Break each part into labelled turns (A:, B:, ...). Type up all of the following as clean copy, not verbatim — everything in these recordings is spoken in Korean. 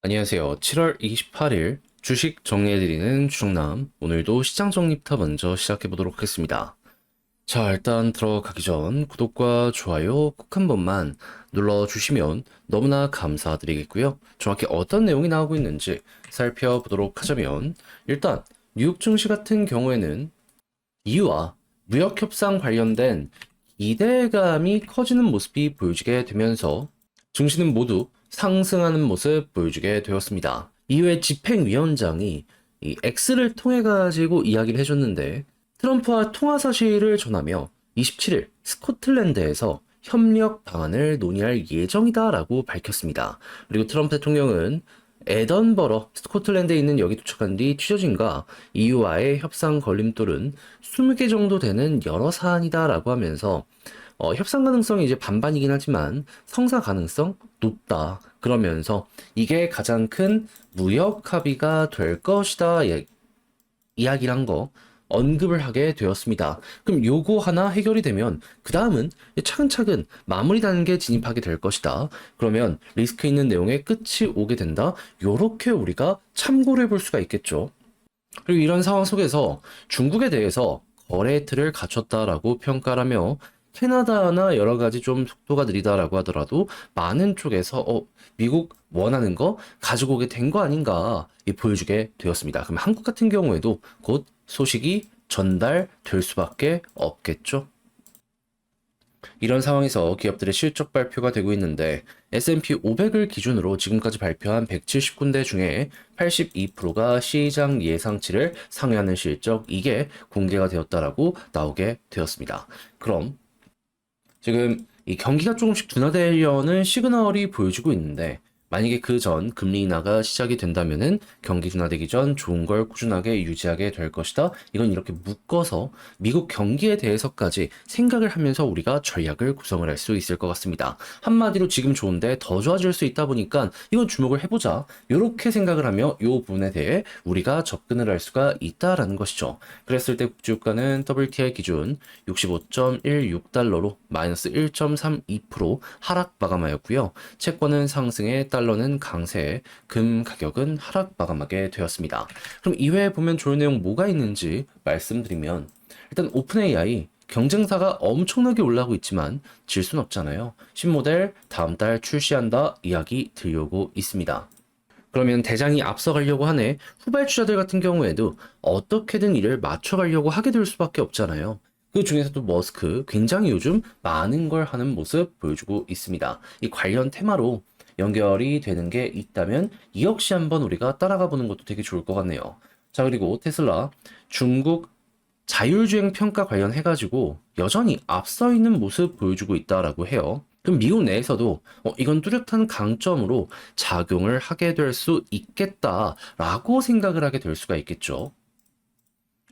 A: 안녕하세요. 7월 28일 주식 정리해드리는 주정남. 오늘도 시장 정리부터 먼저 시작해보도록 하겠습니다. 자, 일단 들어가기 전 구독과 좋아요 꼭 한 번만 눌러주시면 너무나 감사드리겠고요. 정확히 어떤 내용이 나오고 있는지 살펴보도록 하자면, 일단 뉴욕 증시 같은 경우에는 이유와 무역협상 관련된 기대감이 커지는 모습이 보여지게 되면서 증시는 모두 상승하는 모습 보여주게 되었습니다. 이후에 집행위원장이 이 X를 통해 가지고 이야기를 해줬는데, 트럼프와 통화 사실을 전하며 27일 스코틀랜드에서 협력 방안을 논의할 예정이다라고 밝혔습니다. 그리고 트럼프 대통령은 에던버러, 스코틀랜드에 있는 여기 도착한 뒤 취재진과 EU와의 협상 걸림돌은 20개 정도 되는 여러 사안이다라고 하면서 협상 가능성이 이제 반반이긴 하지만 성사 가능성 높다. 그러면서 이게 가장 큰 무역 합의가 될 것이다. 이야기를 한 거 언급을 하게 되었습니다. 그럼 요거 하나 해결이 되면 그 다음은 차근차근 마무리 단계에 진입하게 될 것이다. 그러면 리스크 있는 내용의 끝이 오게 된다. 요렇게 우리가 참고를 해볼 수가 있겠죠. 그리고 이런 상황 속에서 중국에 대해서 거래 틀을 갖췄다라고 평가하며 캐나다나 여러 가지 좀 속도가 느리다라고 하더라도 많은 쪽에서 미국 원하는 거 가지고 오게 된 거 아닌가 보여주게 되었습니다. 그럼 한국 같은 경우에도 곧 소식이 전달될 수밖에 없겠죠. 이런 상황에서 기업들의 실적 발표가 되고 있는데 S&P 500을 기준으로 지금까지 발표한 170군데 중에 82%가 시장 예상치를 상회하는 실적, 이게 공개가 되었다라고 나오게 되었습니다. 그럼 지금 이 경기가 조금씩 둔화되려는 시그널이 보여지고 있는데, 만약에 그 전 금리 인하가 시작이 된다면은 경기 둔화되기 전 좋은 걸 꾸준하게 유지하게 될 것이다. 이건 이렇게 묶어서 미국 경기에 대해서까지 생각을 하면서 우리가 전략을 구성을 할 수 있을 것 같습니다. 한마디로 지금 좋은데 더 좋아질 수 있다 보니까 이건 주목을 해보자. 이렇게 생각을 하며 이 부분에 대해 우리가 접근을 할 수가 있다라는 것이죠. 그랬을 때 국제유가는 WTI 기준 65.16달러로 마이너스 1.32% 하락 마감하였고요. 채권은 상승에 달러는 강세에 금 가격은 하락 마감하게 되었습니다. 그럼 이외에 보면 좋은 내용 뭐가 있는지 말씀드리면, 일단 오픈 AI 경쟁사가 엄청나게 올라오고 있지만 질 순 없잖아요. 신모델 다음 달 출시한다 이야기 들려오고 있습니다. 그러면 대장이 앞서가려고 하네. 후발주자들 같은 경우에도 어떻게든 이를 맞춰가려고 하게 될 수밖에 없잖아요. 그 중에서도 머스크 굉장히 요즘 많은 걸 하는 모습 보여주고 있습니다. 이 관련 테마로 연결이 되는 게 있다면 이 역시 한번 우리가 따라가 보는 것도 되게 좋을 것 같네요. 자, 그리고 테슬라 중국 자율주행 평가 관련해가지고 여전히 앞서 있는 모습 보여주고 있다라고 해요. 그럼 미국 내에서도 이건 뚜렷한 강점으로 작용을 하게 될 수 있겠다라고 생각을 하게 될 수가 있겠죠.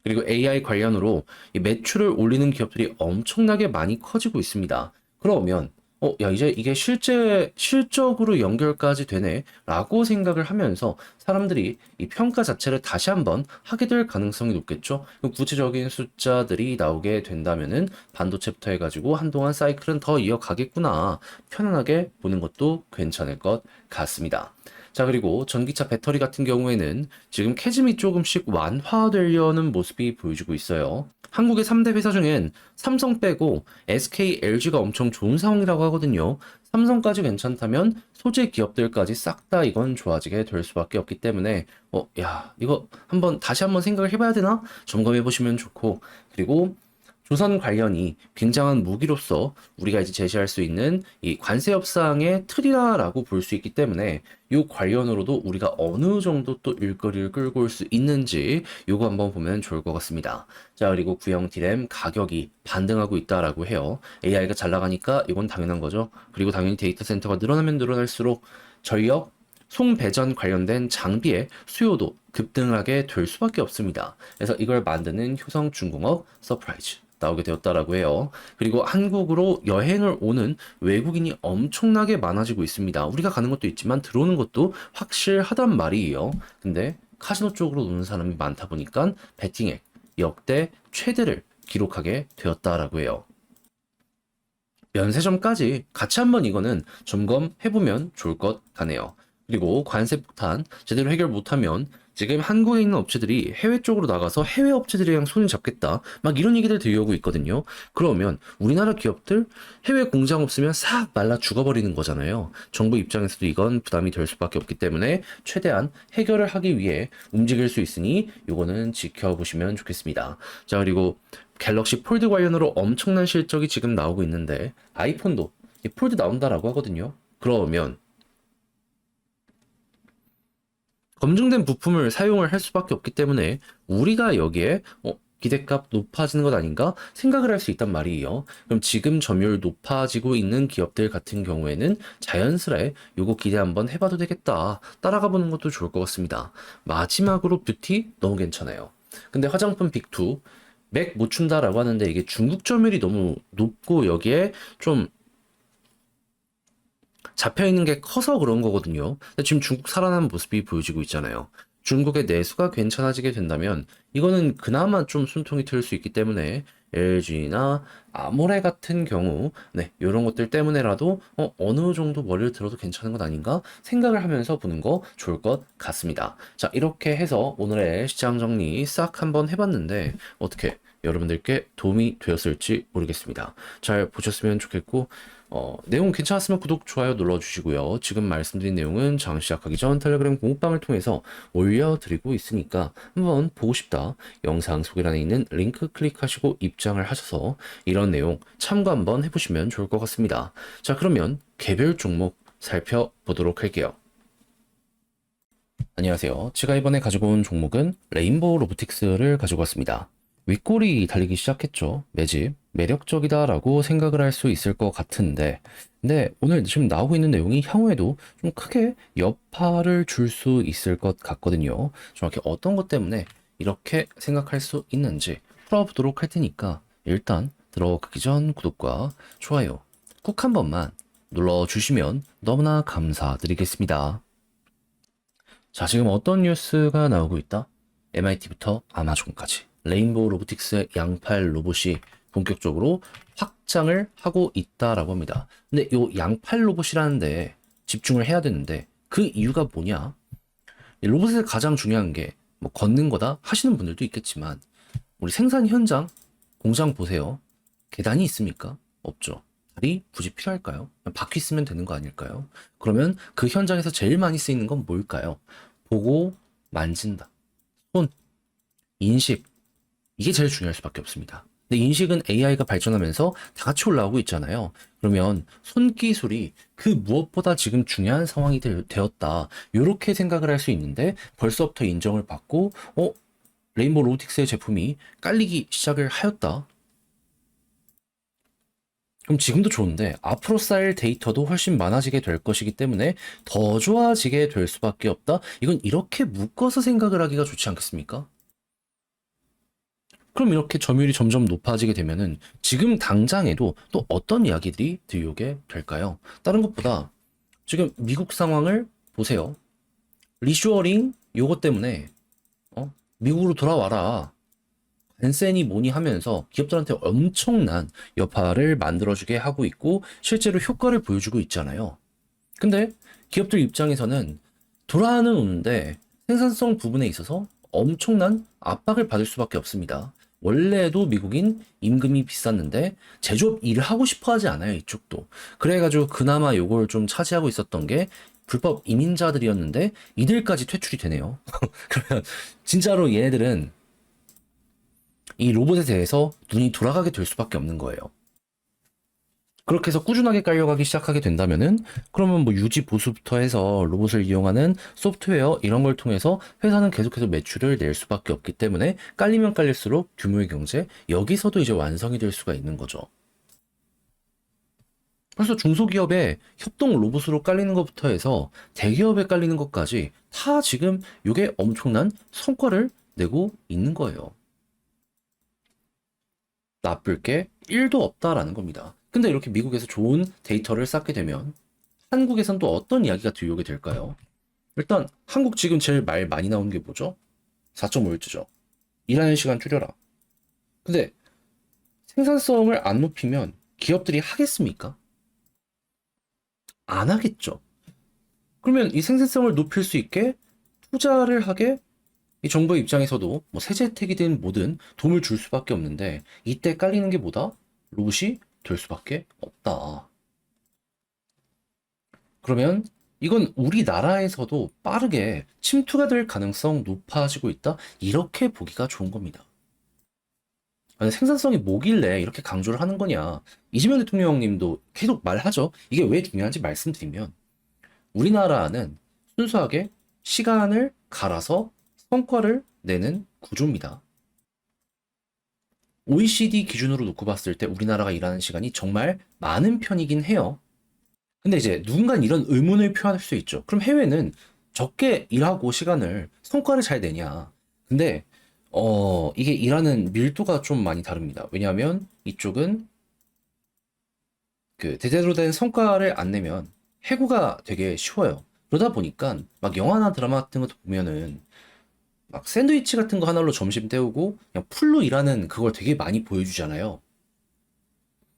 A: 그리고 AI 관련으로 이 매출을 올리는 기업들이 엄청나게 많이 커지고 있습니다. 그러면 야, 이제 이게 실적으로 연결까지 되네 라고 생각을 하면서 사람들이 이 평가 자체를 다시 한번 하게 될 가능성이 높겠죠. 구체적인 숫자들이 나오게 된다면은 반도체부터 해가지고 한동안 사이클은 더 이어가겠구나, 편안하게 보는 것도 괜찮을 것 같습니다. 자, 그리고 전기차 배터리 같은 경우에는 지금 캐즘이 조금씩 완화되려는 모습이 보여지고 있어요. 한국의 3대 회사 중엔 삼성 빼고 SK, LG가 엄청 좋은 상황이라고 하거든요. 삼성까지 괜찮다면 소재 기업들까지 싹 다 이건 좋아지게 될 수밖에 없기 때문에 야, 이거 다시 한번 생각을 해봐야 되나? 점검해 보시면 좋고, 그리고 조선 관련이 굉장한 무기로서 우리가 이제 제시할 수 있는 이 관세 협상의 틀이라고 볼 수 있기 때문에 이 관련으로도 우리가 어느 정도 또 일거리를 끌고 올 수 있는지 요거 한번 보면 좋을 것 같습니다. 자, 그리고 구형 D램 가격이 반등하고 있다라고 해요. AI가 잘 나가니까 이건 당연한 거죠. 그리고 당연히 데이터 센터가 늘어나면 늘어날수록 전력 송배전 관련된 장비의 수요도 급등하게 될 수밖에 없습니다. 그래서 이걸 만드는 효성중공업 서프라이즈 나오게 되었다라고 해요. 그리고 한국으로 여행을 오는 외국인이 엄청나게 많아지고 있습니다. 우리가 가는 것도 있지만 들어오는 것도 확실하단 말이에요. 근데 카지노 쪽으로 노는 사람이 많다 보니까 베팅액 역대 최대를 기록하게 되었다라고 해요. 면세점까지 같이 한번 이거는 점검해보면 좋을 것 같네요. 그리고 관세 폭탄 제대로 해결 못하면 지금 한국에 있는 업체들이 해외 쪽으로 나가서 해외 업체들이랑 손을 잡겠다. 막 이런 얘기들 들려오고 있거든요. 그러면 우리나라 기업들 해외 공장 없으면 싹 말라 죽어버리는 거잖아요. 정부 입장에서도 이건 부담이 될 수밖에 없기 때문에 최대한 해결을 하기 위해 움직일 수 있으니 요거는 지켜보시면 좋겠습니다. 자, 그리고 갤럭시 폴드 관련으로 엄청난 실적이 지금 나오고 있는데 아이폰도 이 폴드 나온다라고 하거든요. 그러면 검증된 부품을 사용을 할 수밖에 없기 때문에 우리가 여기에 기대값 높아지는 것 아닌가 생각을 할 수 있단 말이에요. 그럼 지금 점유율 높아지고 있는 기업들 같은 경우에는 자연스레 요거 기대 한번 해봐도 되겠다. 따라가 보는 것도 좋을 것 같습니다. 마지막으로 뷰티 너무 괜찮아요. 근데 화장품 빅2 맥 못 춘다라고 하는데 이게 중국 점유율이 너무 높고 여기에 좀 잡혀있는 게 커서 그런 거거든요. 근데 지금 중국 살아나는 모습이 보여지고 있잖아요. 중국의 내수가 괜찮아지게 된다면 이거는 그나마 좀 숨통이 트일 수 있기 때문에 LG나 아모레 같은 경우 이런 것들 때문에라도 어느 정도 머리를 들어도 괜찮은 것 아닌가 생각을 하면서 보는 거 좋을 것 같습니다. 자, 이렇게 해서 오늘의 시장 정리 싹 한번 해봤는데 어떻게 여러분들께 도움이 되었을지 모르겠습니다. 잘 보셨으면 좋겠고 내용 괜찮았으면 구독, 좋아요 눌러주시고요. 지금 말씀드린 내용은 장 시작하기 전 텔레그램 공부방을 통해서 올려드리고 있으니까 한번 보고 싶다. 영상 소개란에 있는 링크 클릭하시고 입장을 하셔서 이런 내용 참고 한번 해보시면 좋을 것 같습니다. 자, 그러면 개별 종목 살펴보도록 할게요. 안녕하세요. 제가 이번에 가지고 온 종목은 레인보우 로보틱스를 가지고 왔습니다. 윗골이 달리기 시작했죠. 매집 매력적이다라고 생각을 할 수 있을 것 같은데, 근데 오늘 지금 나오고 있는 내용이 향후에도 좀 크게 여파를 줄 수 있을 것 같거든요. 정확히 어떤 것 때문에 이렇게 생각할 수 있는지 풀어보도록 할 테니까 일단 들어가기 전 구독과 좋아요 꾹 한 번만 눌러주시면 너무나 감사드리겠습니다. 자, 지금 어떤 뉴스가 나오고 있다? MIT부터 아마존까지 레인보우 로보틱스의 양팔 로봇이 본격적으로 확장을 하고 있다라고 합니다. 근데 요 양팔 로봇이라는데 집중을 해야 되는데 그 이유가 뭐냐? 이 로봇에서 가장 중요한 게 뭐 걷는 거다 하시는 분들도 있겠지만 우리 생산 현장 공장 보세요. 계단이 있습니까? 없죠. 다리 굳이 필요할까요? 그냥 바퀴 쓰면 되는 거 아닐까요? 그러면 그 현장에서 제일 많이 쓰이는 건 뭘까요? 보고 만진다. 손, 인식. 이게 제일 중요할 수밖에 없습니다. 근데 인식은 AI가 발전하면서 다 같이 올라오고 있잖아요. 그러면 손기술이 그 무엇보다 지금 중요한 상황이 되었다. 이렇게 생각을 할 수 있는데 벌써부터 인정을 받고 레인보우 로보틱스의 제품이 깔리기 시작을 하였다. 그럼 지금도 좋은데 앞으로 쌓일 데이터도 훨씬 많아지게 될 것이기 때문에 더 좋아지게 될 수밖에 없다. 이건 이렇게 묶어서 생각을 하기가 좋지 않겠습니까? 그럼 이렇게 점유율이 점점 높아지게 되면은 지금 당장에도 또 어떤 이야기들이 들려오게 될까요? 다른 것보다 지금 미국 상황을 보세요. 리쇼어링 요거 때문에 미국으로 돌아와라. 관세니 뭐니 하면서 기업들한테 엄청난 여파를 만들어주게 하고 있고 실제로 효과를 보여주고 있잖아요. 근데 기업들 입장에서는 돌아는 오는데 생산성 부분에 있어서 엄청난 압박을 받을 수밖에 없습니다. 원래도 미국인 임금이 비쌌는데 제조업 일을 하고 싶어 하지 않아요, 이쪽도. 그래가지고 그나마 요걸 좀 차지하고 있었던 게 불법 이민자들이었는데 이들까지 퇴출이 되네요. 그러면 진짜로 얘네들은 이 로봇에 대해서 눈이 돌아가게 될 수밖에 없는 거예요. 그렇게 해서 꾸준하게 깔려가기 시작하게 된다면은 그러면 뭐 유지 보수부터 해서 로봇을 이용하는 소프트웨어 이런 걸 통해서 회사는 계속해서 매출을 낼 수밖에 없기 때문에 깔리면 깔릴수록 규모의 경제 여기서도 이제 완성이 될 수가 있는 거죠. 그래서 중소기업에 협동 로봇으로 깔리는 것부터 해서 대기업에 깔리는 것까지 다 지금 이게 엄청난 성과를 내고 있는 거예요. 나쁠 게 1도 없다라는 겁니다. 근데 이렇게 미국에서 좋은 데이터를 쌓게 되면 한국에선 또 어떤 이야기가 들려오게 될까요? 일단 한국 지금 제일 말 많이 나오는 게 뭐죠? 4.5일주죠. 일하는 시간 줄여라. 근데 생산성을 안 높이면 기업들이 하겠습니까? 안 하겠죠. 그러면 이 생산성을 높일 수 있게 투자를 하게 이 정부의 입장에서도 뭐 세제 혜택이든 뭐든 도움을 줄 수밖에 없는데 이때 깔리는 게 뭐다? 로봇이 될 수밖에 없다. 그러면 이건 우리나라에서도 빠르게 침투가 될 가능성 높아지고 있다. 이렇게 보기가 좋은 겁니다. 아니, 생산성이 뭐길래 이렇게 강조를 하는 거냐. 이재명 대통령님도 계속 말하죠. 이게 왜 중요한지 말씀드리면 우리나라는 순수하게 시간을 갈아서 성과를 내는 구조입니다. OECD 기준으로 놓고 봤을 때 우리나라가 일하는 시간이 정말 많은 편이긴 해요. 근데 이제 누군가는 이런 의문을 표현할 수 있죠. 그럼 해외는 적게 일하고 시간을 성과를 잘 내냐. 근데 이게 일하는 밀도가 좀 많이 다릅니다. 왜냐하면 이쪽은 그 제대로 된 성과를 안 내면 해고가 되게 쉬워요. 그러다 보니까 막 영화나 드라마 같은 것도 보면은 막 샌드위치 같은 거 하나로 점심 때우고 그냥 풀로 일하는 그걸 되게 많이 보여주잖아요.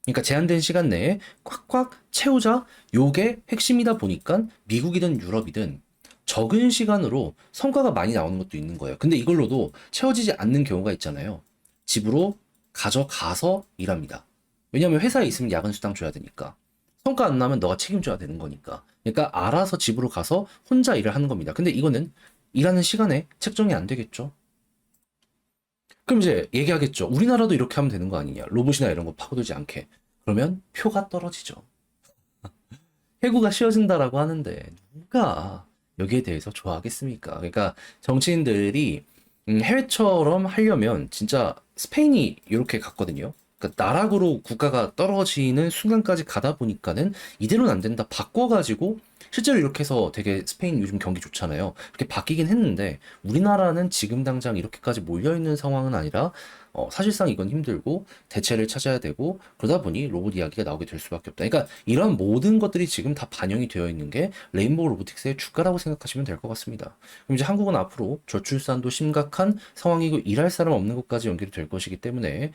A: 그러니까 제한된 시간 내에 꽉꽉 채우자 요게 핵심이다 보니까 미국이든 유럽이든 적은 시간으로 성과가 많이 나오는 것도 있는 거예요. 근데 이걸로도 채워지지 않는 경우가 있잖아요. 집으로 가져가서 일합니다. 왜냐면 회사에 있으면 야근 수당 줘야 되니까. 성과 안 나면 너가 책임져야 되는 거니까. 그러니까 알아서 집으로 가서 혼자 일을 하는 겁니다. 근데 이거는 일하는 시간에 책정이 안 되겠죠. 그럼 이제 얘기하겠죠. 우리나라도 이렇게 하면 되는 거 아니냐. 로봇이나 이런 거 파고들지 않게. 그러면 표가 떨어지죠. 해고가 쉬워진다라고 하는데 누가 여기에 대해서 좋아하겠습니까? 그러니까 정치인들이 해외처럼 하려면 진짜 스페인이 이렇게 갔거든요. 그러니까 나락으로 국가가 떨어지는 순간까지 가다 보니까는 이대로는 안 된다. 바꿔가지고 실제로 이렇게 해서 되게 스페인 요즘 경기 좋잖아요. 그렇게 바뀌긴 했는데 우리나라는 지금 당장 이렇게까지 몰려있는 상황은 아니라 사실상 이건 힘들고 대체를 찾아야 되고 그러다 보니 로봇 이야기가 나오게 될 수밖에 없다. 그러니까 이런 모든 것들이 지금 다 반영이 되어 있는 게 레인보우 로보틱스의 주가라고 생각하시면 될 것 같습니다. 그럼 이제 한국은 앞으로 저출산도 심각한 상황이고 일할 사람 없는 것까지 연결이 될 것이기 때문에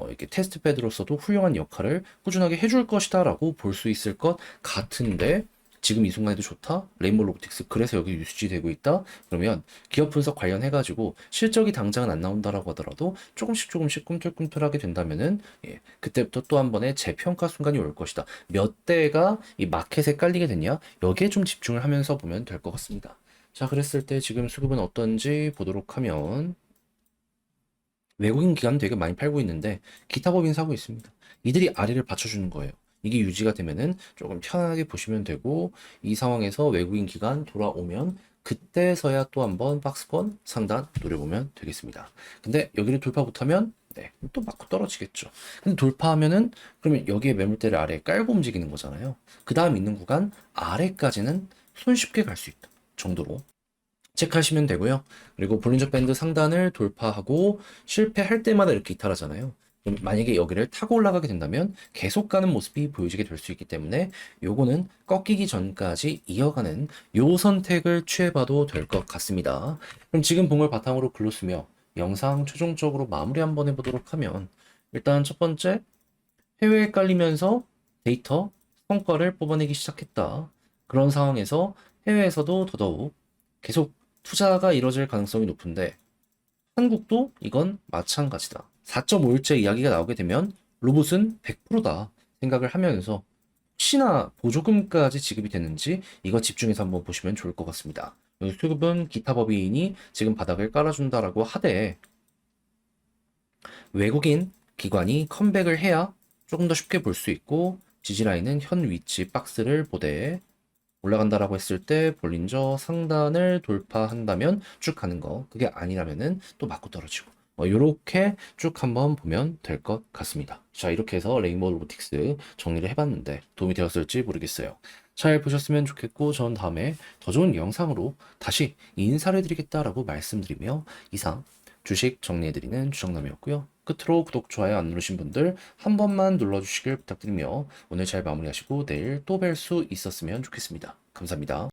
A: 이렇게 테스트베드로서도 훌륭한 역할을 꾸준하게 해줄 것이다라고 볼 수 있을 것 같은데 지금 이 순간에도 좋다? 레인보우 로보틱스 그래서 여기 유지되고 있다? 그러면 기업 분석 관련해가지고 실적이 당장은 안 나온다라고 하더라도 조금씩 꿈틀꿈틀하게 된다면은 그때부터 또 한 번의 재평가 순간이 올 것이다. 몇 대가 이 마켓에 깔리게 됐냐? 여기에 좀 집중을 하면서 보면 될 것 같습니다. 자, 그랬을 때 지금 수급은 어떤지 보도록 하면 외국인 기관 되게 많이 팔고 있는데 기타 법인 사고 있습니다. 이들이 아래를 받쳐주는 거예요. 이게 유지가 되면은 조금 편하게 보시면 되고 이 상황에서 외국인 기관 돌아오면 그때서야 또 한번 박스권 상단 노려보면 되겠습니다. 근데 여기를 돌파 못하면 또 맞고 떨어지겠죠. 근데 돌파하면은 그러면 여기에 매물대를 아래에 깔고 움직이는 거잖아요. 그 다음 있는 구간 아래까지는 손쉽게 갈 수 있다 정도로 체크하시면 되고요. 그리고 볼린저 밴드 상단을 돌파하고 실패할 때마다 이렇게 이탈하잖아요. 그럼 만약에 여기를 타고 올라가게 된다면 계속 가는 모습이 보여지게 될 수 있기 때문에 요거는 꺾이기 전까지 이어가는 요 선택을 취해봐도 될 것 같습니다. 그럼 지금 봉을 바탕으로 글로 쓰며 영상 최종적으로 마무리 한번 해보도록 하면 일단 첫 번째 해외에 깔리면서 데이터 성과를 뽑아내기 시작했다. 그런 상황에서 해외에서도 더더욱 계속 투자가 이뤄질 가능성이 높은데 한국도 이건 마찬가지다. 4.5일째 이야기가 나오게 되면 로봇은 100%다 생각을 하면서 혹시나 보조금까지 지급이 됐는지 이거 집중해서 한번 보시면 좋을 것 같습니다. 여기 수급은 기타 법인이 지금 바닥을 깔아준다라고 하되 외국인 기관이 컴백을 해야 조금 더 쉽게 볼 수 있고 지지라인은 현 위치 박스를 보되 올라간다라고 했을 때 볼린저 상단을 돌파한다면 쭉 가는 거 그게 아니라면은 또 맞고 떨어지고 요렇게 쭉 한번 보면 될 것 같습니다. 자, 이렇게 해서 레인보우 로보틱스 정리를 해봤는데 도움이 되었을지 모르겠어요. 잘 보셨으면 좋겠고 전 다음에 더 좋은 영상으로 다시 인사를 드리겠다라고 말씀드리며 이상 주식 정리해드리는 주정남이었고요. 끝으로 구독, 좋아요 안 누르신 분들 한 번만 눌러주시길 부탁드리며 오늘 잘 마무리하시고 내일 또 뵐 수 있었으면 좋겠습니다. 감사합니다.